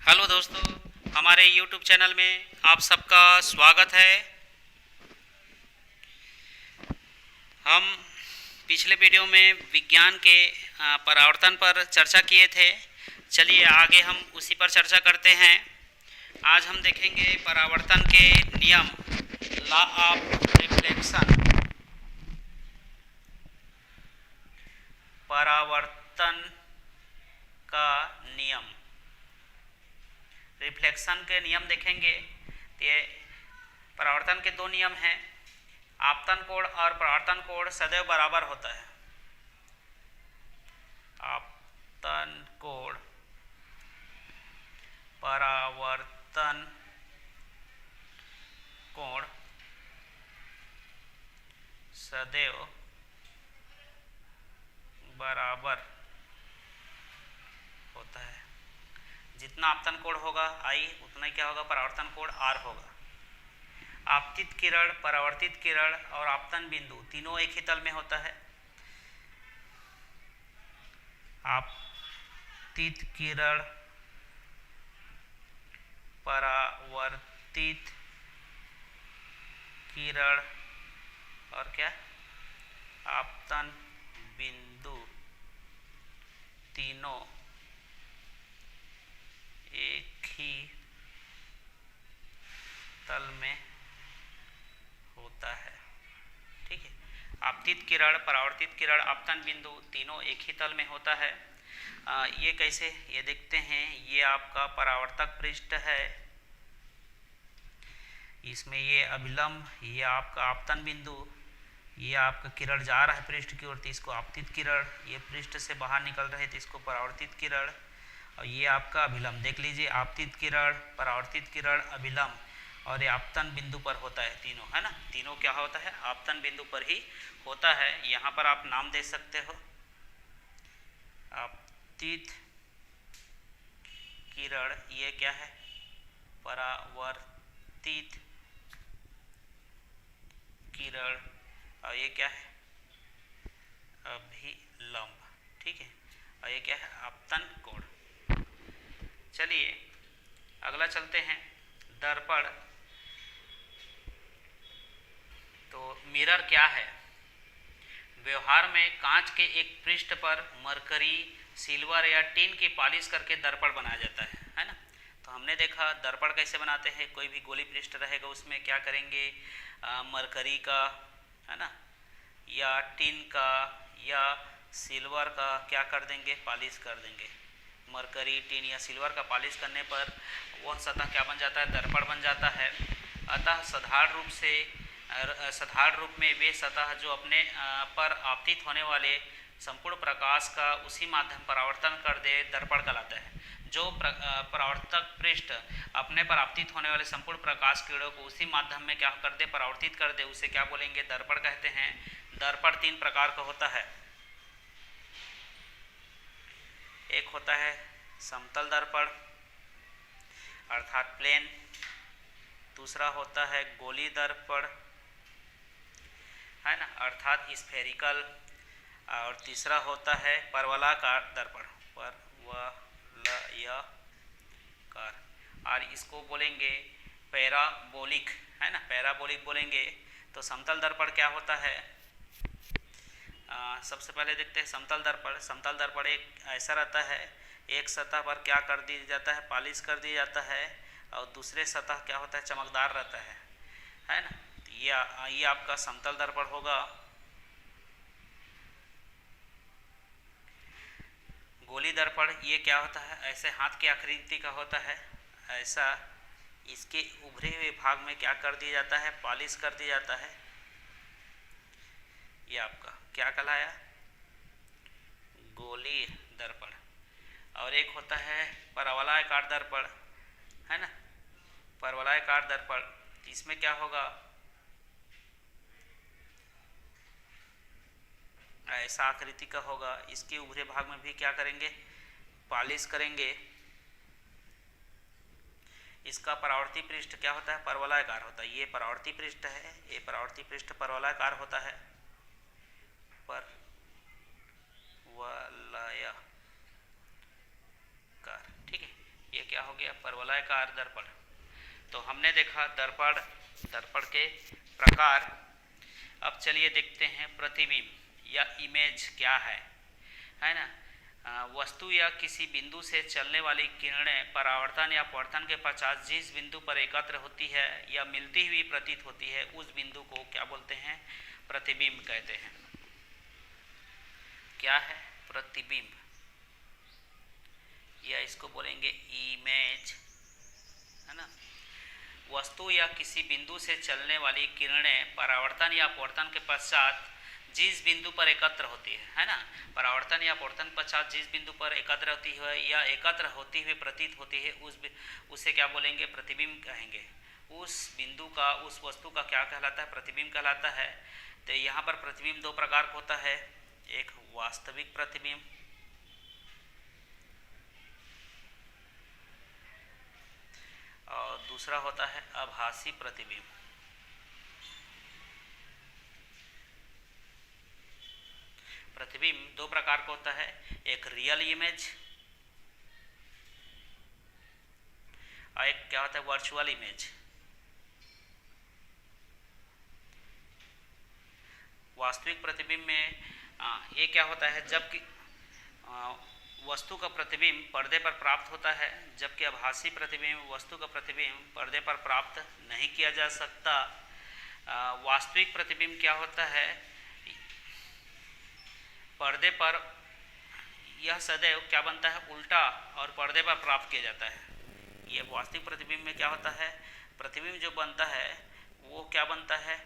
Hello दोस्तों, हमारे YouTube channel में आप सबका स्वागत है। हम पिछले वीडियो में विज्ञान के परावर्तन पर चर्चा किए थे। चलिए आगे हम उसी पर चर्चा करते हैं। आज हम देखेंगे परावर्तन के नियम, लॉ ऑफ रिफ्लेक्शन। परावर्तन का नियम, रिफ्लेक्शन के नियम देखेंगे। ये परावर्तन के दो नियम हैं। आपतन कोण और परावर्तन कोण सदैव बराबर होता है। आपतन कोण, परावर्तन कोण सदैव बराबर होता है। जितना आपतन कोण होगा आई, उतना ही क्या होगा, परावर्तन कोण आर होगा। आपतित किरण, परावर्तित किरण और आपतन बिंदु तीनों एक ही तल में होता है। आपतित किरण, परावर्तित किरण और क्या, आपतन बिंदु तीनों एक ही तल में होता है। ठीक है, आपतित किरण, परावर्तित किरण, आपतन बिंदु तीनों एक ही तल में होता है। ये कैसे, ये देखते हैं। ये आपका परावर्तक पृष्ठ है, इसमें ये अभिलंब, ये आपका आपतन बिंदु, ये आपका किरण जा रहा है पृष्ठ की ओर तो इसको आपतित किरण, ये पृष्ठ से बाहर निकल रहे तो इसको परावर्तित किरण, और ये आपका अभिलंब। देख लीजिए, आपतित किरण, परावर्तित किरण, अभिलंब, और ये आपतन बिंदु पर होता है। तीनों है ना, तीनों क्या होता है, आपतन बिंदु पर ही होता है। यहाँ पर आप नाम दे सकते हो। आपतित किरण, ये क्या है, परावर्तित किरण, और ये क्या है, अभिलंब। ठीक है, और ये क्या है, आपतन कोण। चलिए अगला चलते हैं, दर्पण। तो मिरर क्या है। व्यवहार में कांच के एक पृष्ठ पर मरकरी, सिल्वर या टिन की पॉलिश करके दर्पण बनाया जाता है ना। तो हमने देखा दर्पण कैसे बनाते हैं। कोई भी गोली पृष्ठ रहेगा उसमें क्या करेंगे, मरकरी का, है ना, या टिन का या सिल्वर का क्या कर देंगे, पॉलिश कर देंगे। मरकरी, टिन या सिल्वर का पॉलिश करने पर वह सतह क्या बन जाता है, दर्पण बन जाता है। अतः साधारण रूप में वे सतह जो अपने पर आपतित होने वाले संपूर्ण प्रकाश का उसी माध्यम परावर्तन कर दे, दर्पण कहलाता है। जो परावर्तक पृष्ठ अपने पर आपतित होने वाले संपूर्ण प्रकाश किरणों को उसी माध्यम में क्या कर दे, परावर्तित कर दे, उसे क्या बोलेंगे, दर्पण कहते हैं। दर्पण तीन प्रकार का होता है। एक होता है समतल दर्पण अर्थात प्लेन, दूसरा होता है गोली दर्पण, है ना, अर्थात स्फेरिकल, और तीसरा होता है परवलयाकार दर्पण, परवलयाकार, और इसको बोलेंगे पैराबोलिक, है ना, पैराबोलिक बोलेंगे। तो समतल दर्पण क्या होता है, सबसे पहले देखते हैं समतल दर्पण। समतल दर्पण एक ऐसा रहता है, एक सतह पर क्या कर दिया जाता है, पॉलिश कर दिया जाता है, और दूसरे सतह क्या होता है, चमकदार रहता है ना। ये आपका समतल दर्पण होगा। गोली दर्पण ये क्या होता है, ऐसे हाथ की आकृति का होता है, ऐसा इसके उभरे हुए भाग में क्या कर दिया जाता है, पॉलिश कर दिया जाता है। ये आपका क्या कहलाया, गोली दर्पण। और एक होता है परवलयाकार दर्पण, है ना, परवलयाकार दर्पण। इसमें क्या होगा, ऐसा आकृति का होगा, इसके उभरे भाग में भी क्या करेंगे, पॉलिश करेंगे। इसका परावर्ती पृष्ठ क्या होता है, परवलयाकार होता है। ये परावर्ती पृष्ठ है, ये परावर्ती पृष्ठ परवलयाकार होता है, परवलयाकार। ठीक है, ये क्या हो गया, गोलाकार दर्पण। तो हमने देखा दर्पण, दर्पण के प्रकार। अब चलिए देखते हैं प्रतिबिंब या इमेज क्या है ना। वस्तु या किसी बिंदु से चलने वाली किरणें परावर्तन या अपवर्तन के पश्चात जिस बिंदु पर एकत्र होती है या मिलती हुई प्रतीत होती है उस बिंदु को क्या बोलते हैं? प्रतिबिंब कहते हैं। क्या है? प्रतिबिंब, या इसको बोलेंगे इमेज, है ना। वस्तु या किसी बिंदु से चलने वाली किरणें परावर्तन या अपवर्तन के पश्चात जिस बिंदु पर एकत्र होती है ना। परावर्तन या अपवर्तन पश्चात जिस बिंदु पर एकत्र होती है या एकत्र होती हुई प्रतीत होती है उसे क्या बोलेंगे? प्रतिबिंब कहेंगे। उस बिंदु का, उस वस्तु का क्या कहलाता है? प्रतिबिंब कहलाता है। तो यहाँ पर प्रतिबिंब दो प्रकार का होता है, एक वास्तविक प्रतिबिंब और दूसरा होता है आभासी प्रतिबिंब। प्रतिबिंब दो प्रकार का होता है, एक रियल इमेज और एक क्या होता है? Virtual image. वास्तविक प्रतिबिंब में ये क्या होता है? जबकि वस्तु का प्रतिबिंब पर्दे पर प्राप्त होता है, जबकि आभासी प्रतिबिंब वस्तु का प्रतिबिंब पर्दे पर प्राप्त नहीं किया जा सकता। वास्तविक प्रतिबिंब क्या होता है? पर्दे पर यह सदैव क्या बनता है? उल्टा और पर्दे पर प्राप्त किया जाता है। ये वास्तविक प्रतिबिंब में क्या होता है? प्रतिबिंब जो बनता है वो क्या बनता है?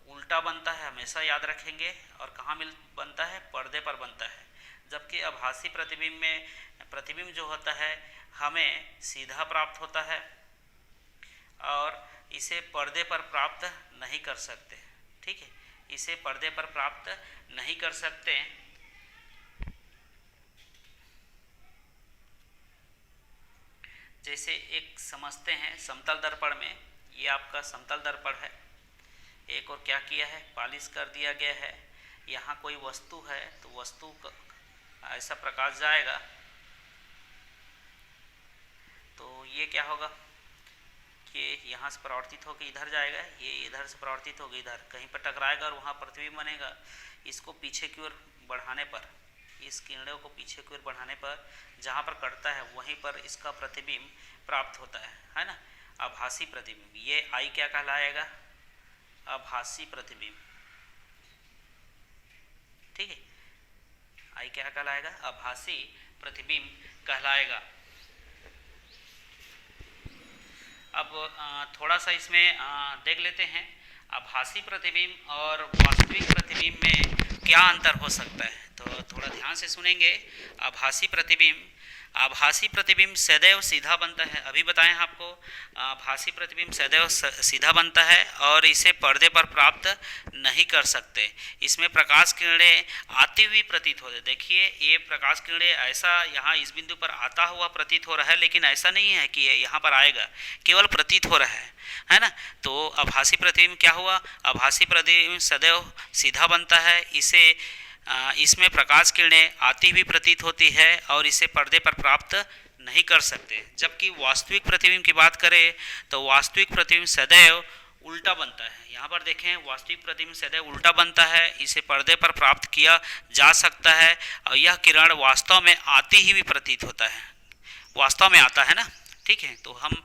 उल्टा बनता है, हमेशा याद रखेंगे। और कहाँ बनता है? पर्दे पर बनता है। जबकि आभासी प्रतिबिंब में प्रतिबिंब जो होता है हमें सीधा प्राप्त होता है और इसे पर्दे पर प्राप्त नहीं कर सकते। ठीक है, इसे पर्दे पर प्राप्त नहीं कर सकते। जैसे एक समझते हैं समतल दर्पण में, ये आपका समतल दर्पण है। एक और क्या किया है? पॉलिश कर दिया गया है। यहाँ कोई वस्तु है तो वस्तु का ऐसा प्रकाश जाएगा तो ये क्या होगा कि यहाँ से परावर्तित होकर इधर जाएगा, ये इधर से परावर्तित होकर इधर कहीं पर टकराएगा और वहाँ प्रतिबिंब बनेगा। इसको पीछे की ओर बढ़ाने पर, इस किरणों को पीछे की ओर बढ़ाने पर जहाँ पर कटता है वहीं पर इसका प्रतिबिंब प्राप्त होता है ना। आभासी प्रतिबिंब, ये आई क्या कहलाएगा? आभासी प्रतिबिंब। ठीक है, आई क्या कहलाएगा? आभासी प्रतिबिंब कहलाएगा। अब थोड़ा सा इसमें देख लेते हैं आभासी प्रतिबिंब और वास्तविक प्रतिबिंब में क्या अंतर हो सकता है। तो थोड़ा ध्यान से सुनेंगे। आभासी प्रतिबिंब सदैव सीधा बनता है। अभी बताएं आपको, आभासी प्रतिबिंब सदैव सीधा बनता है और इसे पर्दे पर प्राप्त नहीं कर सकते। इसमें प्रकाश किरणें आती हुई प्रतीत होते। देखिए ये प्रकाश किरणें ऐसा यहाँ इस बिंदु पर आता हुआ प्रतीत हो रहा है, लेकिन ऐसा नहीं है कि ये यहाँ पर आएगा, केवल प्रतीत हो रहा है ना। तो आभासी प्रतिबिंब क्या हुआ? आभासी प्रतिबिंब सदैव सीधा बनता है। इसमें प्रकाश किरणें आती हुई प्रतीत होती है और इसे पर्दे पर प्राप्त नहीं कर सकते। जबकि वास्तविक प्रतिबिंब की बात करें तो वास्तविक प्रतिबिंब सदैव उल्टा बनता है। यहाँ पर देखें, वास्तविक प्रतिबिंब सदैव उल्टा बनता है, इसे पर्दे पर प्राप्त किया जा सकता है और यह किरण वास्तव में आती ही भी प्रतीत होता है, वास्तव में आता है ना। ठीक है, तो हम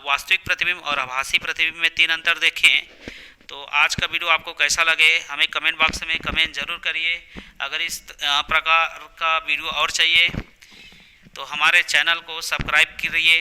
वास्तविक प्रतिबिंब और आभासी प्रतिबिंब में तीन अंतर देखें। तो आज का वीडियो आपको कैसा लगे हमें कमेंट बॉक्स में कमेंट जरूर करिए। अगर इस प्रकार का वीडियो और चाहिए तो हमारे चैनल को सब्सक्राइब करिए।